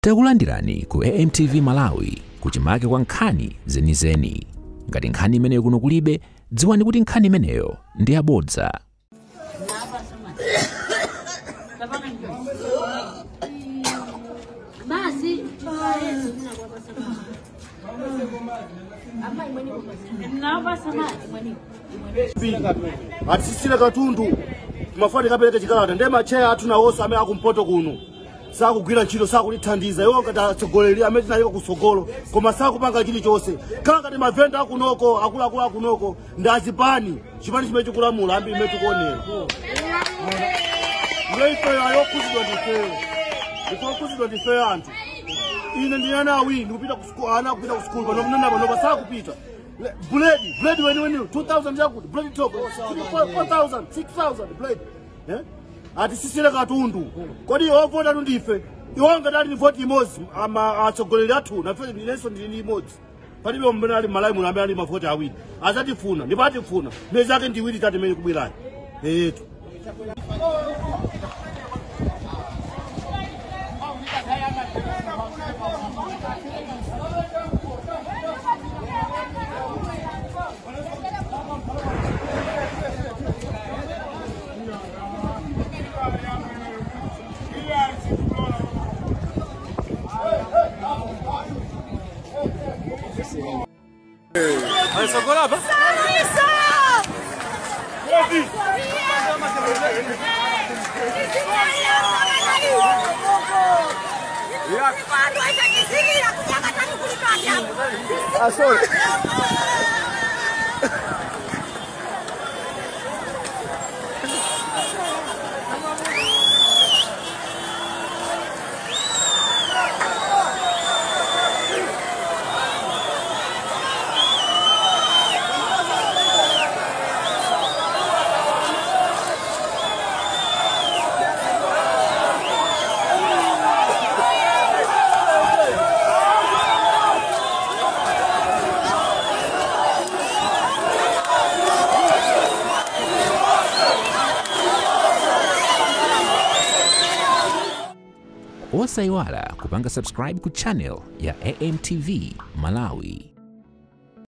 Takulandirani ku AMTV Malawi kuchimake kwa nkhani zenizeni. Ngati nkhani imeneyo kuno kulibe, dziwani kuti nkhani imeneyo ndi yabodza. Atisisile katundu mafani kapeleke chikalata ndema cheya atuna oso amene akumpoto kuno sakugwira ntchito sakulithandiza iwo ngati atsogoleri amene tinayika kusogolo koma sakupanga chilichonse khala ngati mavenda akunoko akuluakulu akunoko ndi azipani chipani chimene chikulamula ambi imene tikuonera ngeifeyo ayokhuzidwa ndifeyo ndikokuzidwa ndifeyo anthu ine ndi ana awiri ndikupita ana kupita ku school panopa sakupita Blade when 2,000 yakuti blade talk 4,000 6,000 blade atisisile katundu kodi ovota tundife iwanga dali vote imozi atsogoleri athu nafe ndilenso ndili imozi palibe mbona ali Malawi muno amene ali mavoti awiri azatifuna ndipo atifuna mezi yake ndiwiri tati mene kubwirani etu Socorro, apa? Osaiwala kupanga subscribe ku channel ya AMTV Malawi.